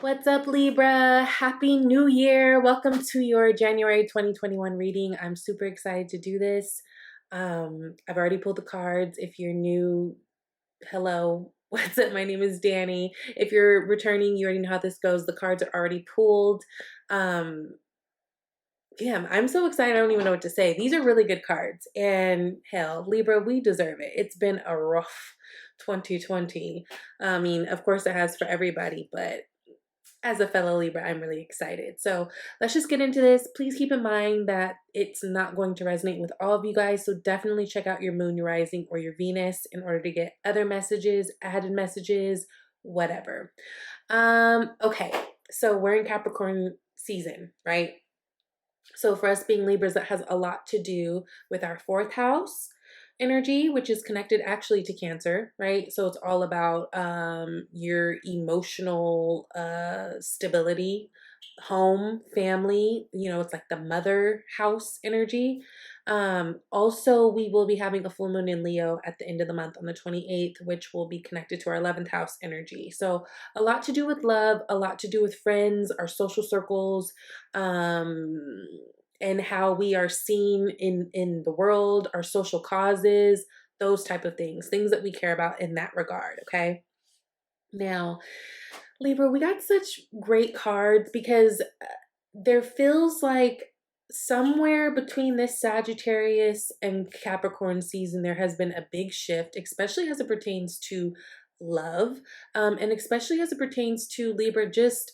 What's up, Libra? Happy New Year. Welcome to your January 2021 reading. I'm super excited to do this. I've already pulled the cards. If you're new, hello. What's up? My name is Danny. If you're returning, you already know how this goes. The cards are already pulled. Damn, I'm so excited. I don't even know what to say. These are really good cards. And hell, Libra, we deserve it. It's been a rough 2020. I mean, of course, it has for everybody, but as a fellow Libra, I'm really excited. So let's just get into this. Please keep in mind that it's not going to resonate with all of you guys. So definitely check out your moon, your rising, or your Venus in order to get other messages, added messages, whatever. Okay. So we're in Capricorn season, right? So for us being Libras, that has a lot to do with our fourth house energy, which is connected actually to Cancer, right? So it's all about your emotional stability, home, family, it's like the mother house energy. Also, we will be having a full moon in Leo at the end of the month on the 28th, which will be connected to our 11th house energy. So a lot to do with love, a lot to do with friends, our social circles, and how we are seen in the world, our social causes, those type of things that we care about in that regard. Okay. Now, Libra, we got such great cards because there feels like somewhere between this Sagittarius and Capricorn season, there has been a big shift, especially as it pertains to love, and especially as it pertains to Libra, just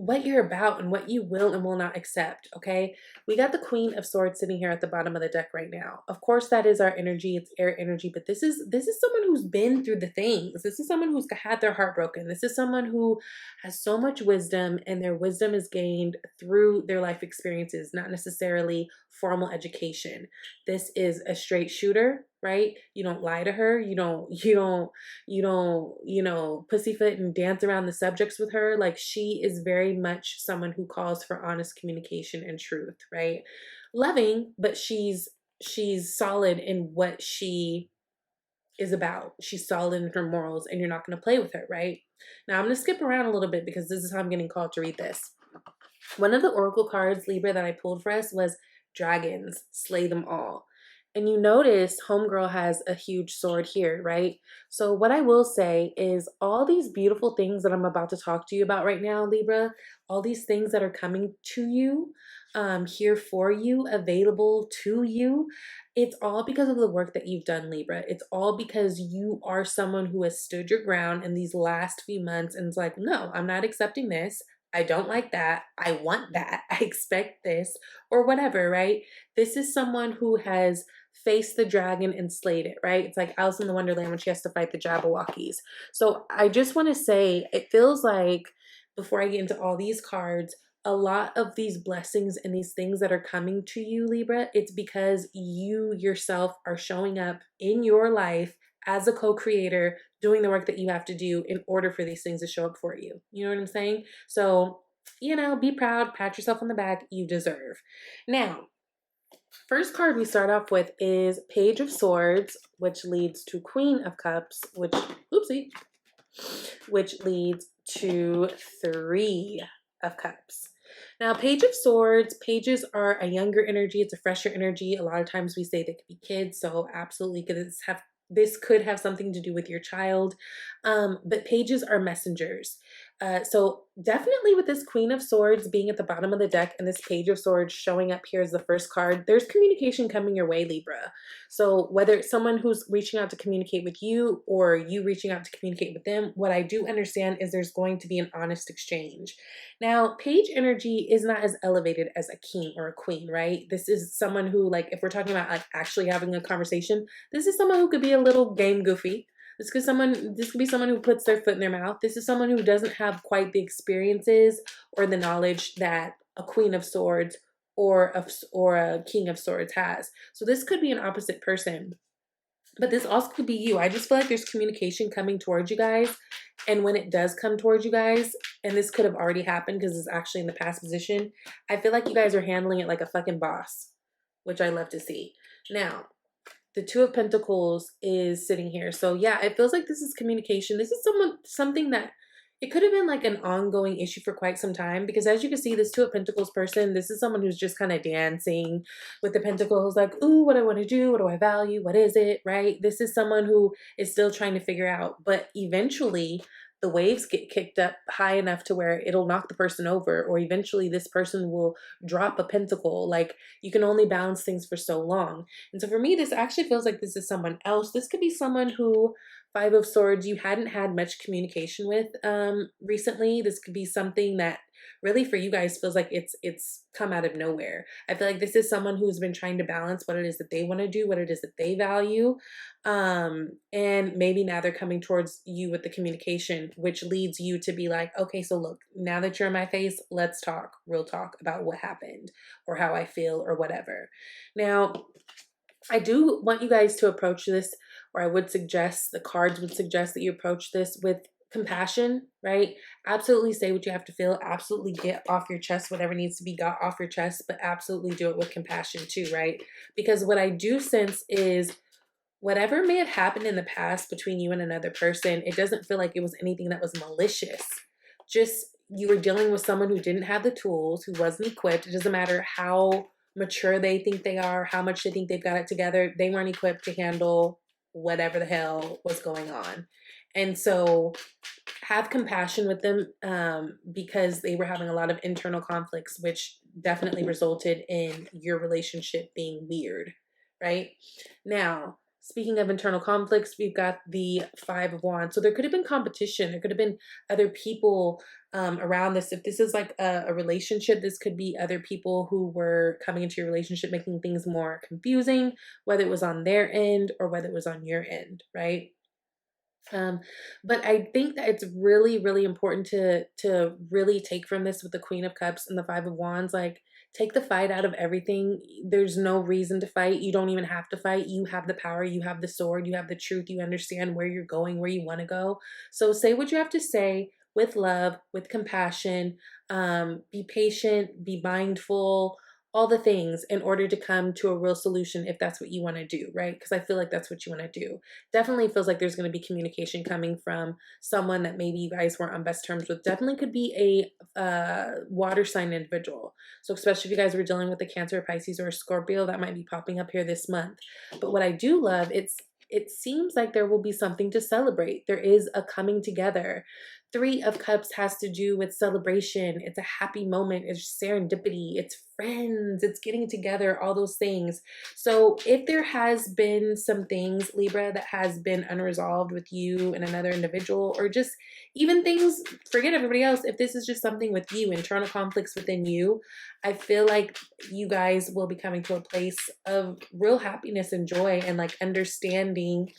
what you're about and what you will and will not accept. Okay, we got the Queen of Swords sitting here at the bottom of the deck right now. Of course, that is our energy. It's air energy, but this is someone who's been through the things. This is someone who's had their heart broken. This is someone who has so much wisdom, and their wisdom is gained through their life experiences, not necessarily formal education. This is a straight shooter, right? You don't lie to her. You don't pussyfoot and dance around the subjects with her. Like, she is very much someone who calls for honest communication and truth, right? Loving, but she's solid in what she is about. She's solid in her morals, and you're not going to play with her, right? Now I'm going to skip around a little bit because this is how I'm getting called to read this. One of the oracle cards, Libra, that I pulled for us was dragons, slay them all. And you notice homegirl has a huge sword here, right? So what I will say is all these beautiful things that I'm about to talk to you about right now, Libra, all these things that are coming to you, here for you, available to you, it's all because of the work that you've done, Libra. It's all because you are someone who has stood your ground in these last few months and is like, no, I'm not accepting this. I don't like that. I want that. I expect this, or whatever, right? This is someone who has faced the dragon and slayed it, right? It's like Alice in the Wonderland when she has to fight the Jabberwockies. So I just want to say, it feels like, before I get into all these cards, a lot of these blessings and these things that are coming to you, Libra, it's because you yourself are showing up in your life as a co-creator, doing the work that you have to do in order for these things to show up for you. You know what I'm saying? So, be proud, pat yourself on the back, you deserve. Now, first card we start off with is Page of Swords, which leads to Queen of Cups, which leads to Three of Cups. Now, Page of Swords, pages are a younger energy. It's a fresher energy. A lot of times we say they could be kids, so absolutely this could have something to do with your child. But pages are messengers. So definitely with this Queen of Swords being at the bottom of the deck and this Page of Swords showing up here as the first card, there's communication coming your way, Libra. So whether it's someone who's reaching out to communicate with you or you reaching out to communicate with them, what I do understand is there's going to be an honest exchange. Now, page energy is not as elevated as a king or a queen, right? This is someone who, like, if we're talking about like actually having a conversation, this is someone who could be a little game goofy. This could be someone who puts their foot in their mouth. This is someone who doesn't have quite the experiences or the knowledge that a Queen of Swords or a King of Swords has. So this could be an opposite person. But this also could be you. I just feel like there's communication coming towards you guys. And when it does come towards you guys, and this could have already happened because it's actually in the past position, I feel like you guys are handling it like a fucking boss, which I love to see. Now, the Two of Pentacles is sitting here. So yeah, it feels like this is communication. This is something that It could have been like an ongoing issue for quite some time, because as you can see, this Two of Pentacles person, this is someone who's just kind of dancing with the Pentacles, like, ooh, what do I want to do? What do I value? What is it? Right? This is someone who is still trying to figure out, but eventually the waves get kicked up high enough to where it'll knock the person over, or eventually this person will drop a pentacle. Like, you can only balance things for so long. And so for me, this actually feels like this is someone else. This could be someone who, Five of Swords, you hadn't had much communication with recently. This could be something that really for you guys feels like it's come out of nowhere. I feel like this is someone who's been trying to balance what it is that they want to do, what it is that they value. And maybe now they're coming towards you with the communication, which leads you to be like, okay, so look, now that you're in my face, let's talk, real talk about what happened or how I feel or whatever. Now, I do want you guys to approach this, or I would suggest, the cards would suggest that you approach this with compassion, right? Absolutely say what you have to feel. Absolutely get off your chest whatever needs to be got off your chest, but absolutely do it with compassion too, right? Because what I do sense is whatever may have happened in the past between you and another person, it doesn't feel like it was anything that was malicious. Just you were dealing with someone who didn't have the tools, who wasn't equipped. It doesn't matter how mature they think they are, how much they think they've got it together. They weren't equipped to handle whatever the hell was going on. And so have compassion with them, because they were having a lot of internal conflicts, which definitely resulted in your relationship being weird, right? Now, speaking of internal conflicts, we've got the Five of Wands. So there could have been competition. There could have been other people around this. If this is like a relationship, this could be other people who were coming into your relationship, making things more confusing, whether it was on their end or whether it was on your end, right? But I think that it's really, really important to really take from this with the Queen of Cups and the Five of Wands, like, take the fight out of everything. There's no reason to fight. You don't even have to fight. You have the power, you have the sword, you have the truth, you understand where you're going, where you want to go. So say what you have to say with love, with compassion, be patient, be mindful, all the things in order to come to a real solution if that's what you want to do, right? Because I feel like that's what you want to do. Definitely feels like there's going to be communication coming from someone that maybe you guys weren't on best terms with. Definitely could be a water sign individual. So especially if you guys were dealing with a Cancer, Pisces, or a Scorpio, that might be popping up here this month. But what I do love, it seems like there will be something to celebrate. There is a coming together. Three of Cups has to do with celebration. It's a happy moment. It's serendipity. It's friends. It's getting together, all those things. So if there has been some things, Libra, that has been unresolved with you and another individual, or just even things, forget everybody else. If this is just something with you, internal conflicts within you, I feel like you guys will be coming to a place of real happiness and joy and like understanding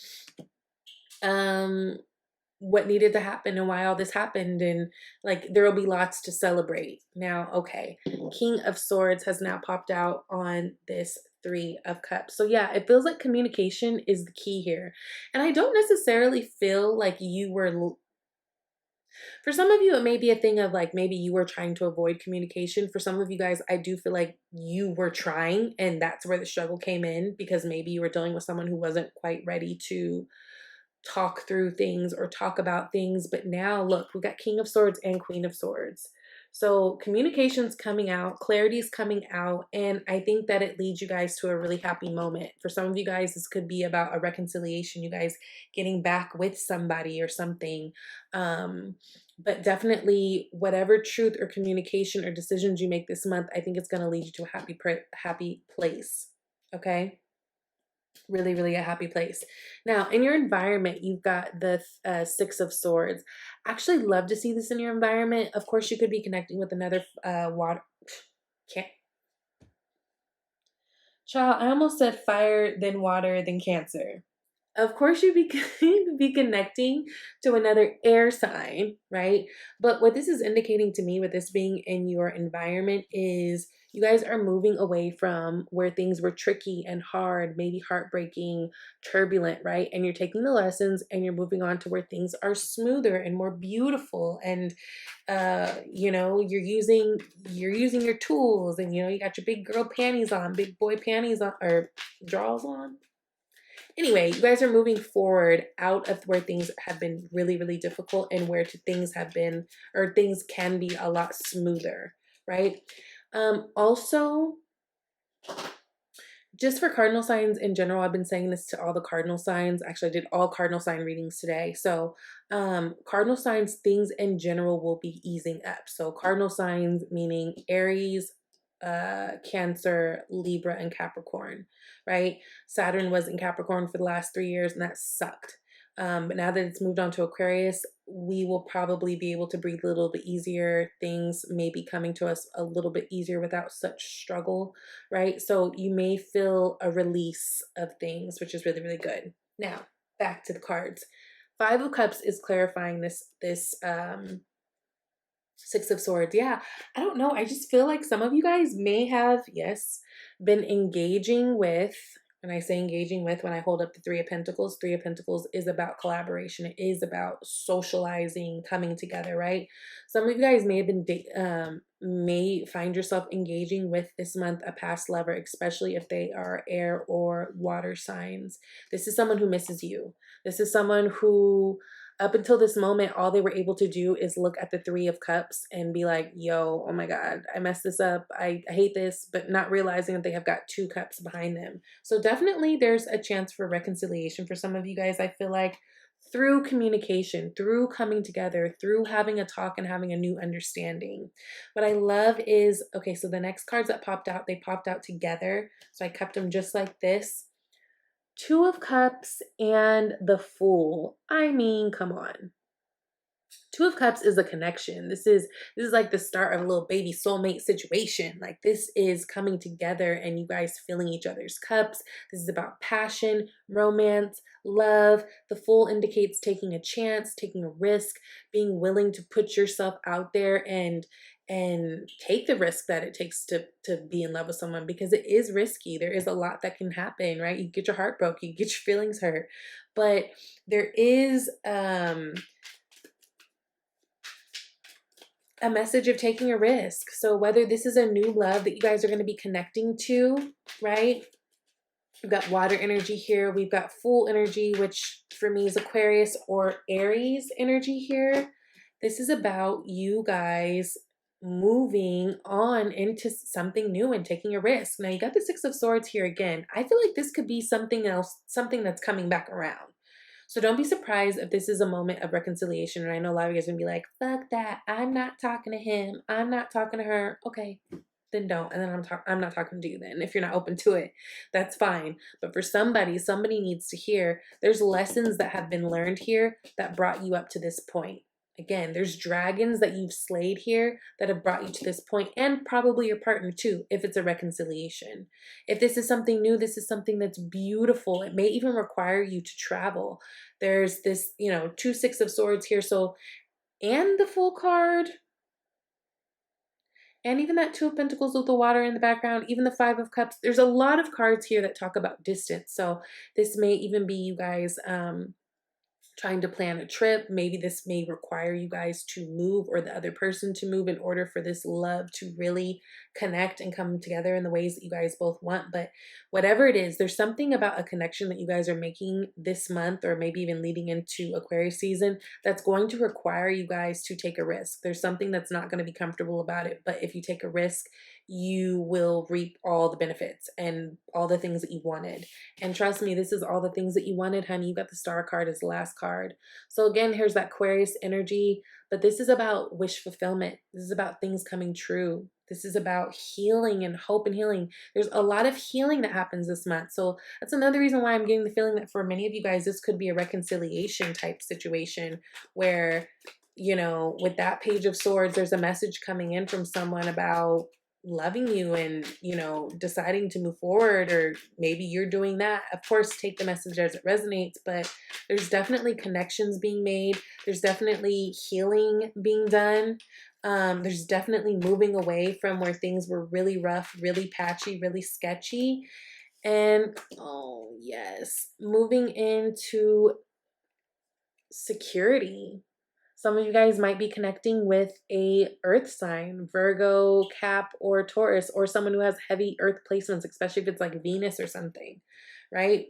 what needed to happen and why all this happened, and like there will be lots to celebrate. Now, okay, King of Swords has now popped out on this Three of Cups. So yeah, it feels like communication is the key here. And I don't necessarily feel like you were, for some of you, it may be a thing of like maybe you were trying to avoid communication. For some of you guys, I do feel like you were trying, and that's where the struggle came in, because maybe you were dealing with someone who wasn't quite ready to talk through things or talk about things. But now look, we got King of Swords and Queen of Swords. So communication's coming out, clarity's coming out, and I think that it leads you guys to a really happy moment. For some of you guys, this could be about a reconciliation, you guys getting back with somebody or something. But definitely whatever truth or communication or decisions you make this month, I think it's going to lead you to a happy place. Okay? Really, really a happy place. Now, in your environment, you've got the Six of Swords. Actually love to see this in your environment. Of course, you could be connecting with another water. Can't. Child, I almost said fire, then water, then Cancer. Of course, you'd be connecting to another air sign, right? But what this is indicating to me with this being in your environment is you guys are moving away from where things were tricky and hard, maybe heartbreaking, turbulent, right? And you're taking the lessons and you're moving on to where things are smoother and more beautiful. And you know, you're using your tools, and you know, you got your big girl panties on, big boy panties on, or drawers on. Anyway, you guys are moving forward out of where things have been really, really difficult and where things have been, or things can be a lot smoother, right? Also, just for cardinal signs in general, I've been saying this to all the cardinal signs. Actually, I did all cardinal sign readings today. So cardinal signs, things in general will be easing up. So cardinal signs meaning Aries, Cancer, Libra, and Capricorn, right? Saturn was in Capricorn for the last 3 years, and that sucked. But now that it's moved on to Aquarius, we will probably be able to breathe a little bit easier. Things may be coming to us a little bit easier without such struggle, right? So you may feel a release of things, which is really, really good. Now, back to the cards. Five of Cups is clarifying this Six of Swords. Yeah, I don't know. I just feel like some of you guys may have, yes, been engaging with, and I say engaging with when I hold up the Three of Pentacles. Three of Pentacles is about collaboration. It is about socializing, coming together, right? Some of you guys may have been, may find yourself engaging with this month a past lover, especially if they are air or water signs. This is someone who misses you. This is someone who, up until this moment, all they were able to do is look at the Three of Cups and be like, yo, oh my God, I messed this up. I hate this, but not realizing that they have got two cups behind them. So definitely there's a chance for reconciliation for some of you guys. I feel like through communication, through coming together, through having a talk and having a new understanding. What I love is, okay, so the next cards that popped out, they popped out together. So I kept them just like this. Two of Cups and the Fool. I mean, come on. Two of Cups is a connection. This is like the start of a little baby soulmate situation. Like this is coming together and you guys filling each other's cups. This is about passion, romance, love. The Fool indicates taking a chance, taking a risk, being willing to put yourself out there and take the risk that it takes to be in love with someone, because it is risky. There is a lot that can happen, right? You get your heart broke, you get your feelings hurt, but there is a message of taking a risk. So whether this is a new love that you guys are going to be connecting to, right? We've got water energy here. We've got Fool energy, which for me is Aquarius or Aries energy here. This is about you guys moving on into something new and taking a risk. Now you got the Six of Swords here again. I feel like this could be something else, something that's coming back around. So don't be surprised if this is a moment of reconciliation. And I know a lot of you guys are gonna be like, fuck that. I'm not talking to him. I'm not talking to her. Okay, then don't. And then I'm not talking to you then. If you're not open to it, that's fine. But for somebody needs to hear there's lessons that have been learned here that brought you up to this point. Again, there's dragons that you've slayed here that have brought you to this point, and probably your partner too, if it's a reconciliation. If this is something new, this is something that's beautiful. It may even require you to travel. There's this, you know, two Six of Swords here. So, and the Fool card, and even that Two of Pentacles with the water in the background, even the Five of Cups. There's a lot of cards here that talk about distance. So this may even be you guys, trying to plan a trip. Maybe this may require you guys to move, or the other person to move, in order for this love to really connect and come together in the ways that you guys both want. But whatever it is, there's something about a connection that you guys are making this month, or maybe even leading into Aquarius season, that's going to require you guys to take a risk. There's something that's not going to be comfortable about it, but if you take a risk, you will reap all the benefits and all the things that you wanted. And trust me, this is all the things that you wanted, honey. You got the Star card as the last card. So again, here's that Aquarius energy, but this is about wish fulfillment. This is about things coming true. This is about healing and hope and healing. There's a lot of healing that happens this month. So that's another reason why I'm getting the feeling that for many of you guys, this could be a reconciliation type situation where, you know, with that Page of Swords, there's a message coming in from someone about loving you and, you know, deciding to move forward, or maybe you're doing that. Of course, take the message as it resonates, but there's definitely connections being made. There's definitely healing being done. There's definitely moving away from where things were really rough, really patchy, really sketchy. And, oh yes, moving into security. Some of you guys might be connecting with a earth sign, Virgo, Cap, or Taurus, or someone who has heavy earth placements, especially if it's like Venus or something, right?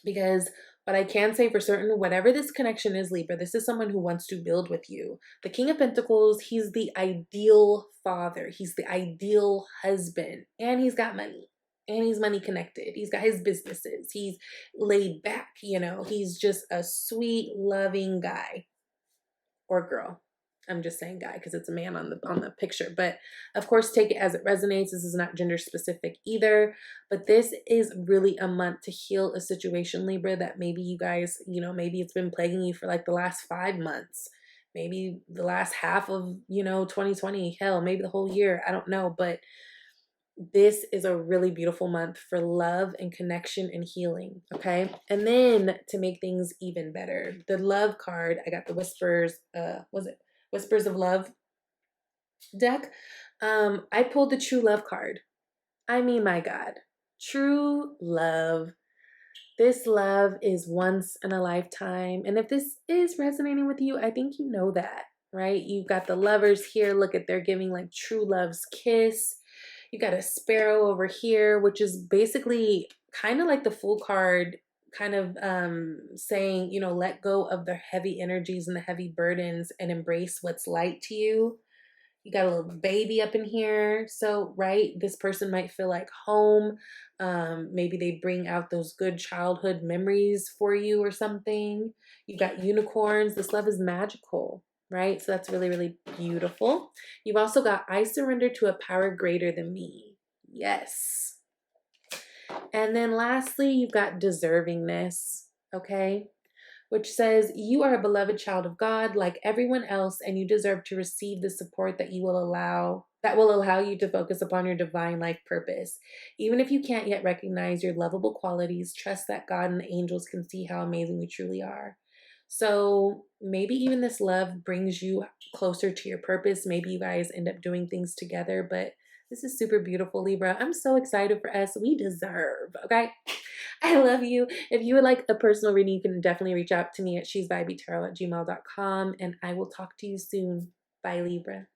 Because what I can say for certain, whatever this connection is, Libra, this is someone who wants to build with you. The King of Pentacles, he's the ideal father. He's the ideal husband. And he's got money. And he's money connected. He's got his businesses. He's laid back, you know. He's just a sweet, loving guy or girl. I'm just saying guy because it's a man on the picture. But of course, take it as it resonates. This is not gender specific either. But this is really a month to heal a situation, Libra, that maybe you guys, you know, maybe it's been plaguing you for like the last 5 months. Maybe the last half of, you know, 2020. Hell, maybe the whole year. I don't know. But this is a really beautiful month for love and connection and healing, okay? And then to make things even better, the love card, I got the Whispers of Love deck. I pulled the True Love card. I mean, my God, true love. This love is once in a lifetime. And if this is resonating with you, I think you know that, right? You've got the lovers here. Look at, they're giving like true love's kiss. You got a sparrow over here, which is basically kind of like the Fool card, kind of saying, you know, let go of the heavy energies and the heavy burdens and embrace what's light to you. You got a little baby up in here. So, right, this person might feel like home. Maybe they bring out those good childhood memories for you or something. You got unicorns. This love is magical, right? So that's really, really beautiful. You've also got I surrender to a power greater than me. Yes. And then lastly, you've got deservingness, okay? Which says you are a beloved child of God like everyone else, and you deserve to receive the support that will allow you to focus upon your divine life purpose. Even if you can't yet recognize your lovable qualities, trust that God and the angels can see how amazing you truly are. So maybe even this love brings you closer to your purpose. Maybe you guys end up doing things together, but this is super beautiful, Libra. I'm so excited for us. We deserve, okay? I love you. If you would like a personal reading, you can definitely reach out to me at shesbybetarot@gmail.com, and I will talk to you soon. Bye, Libra.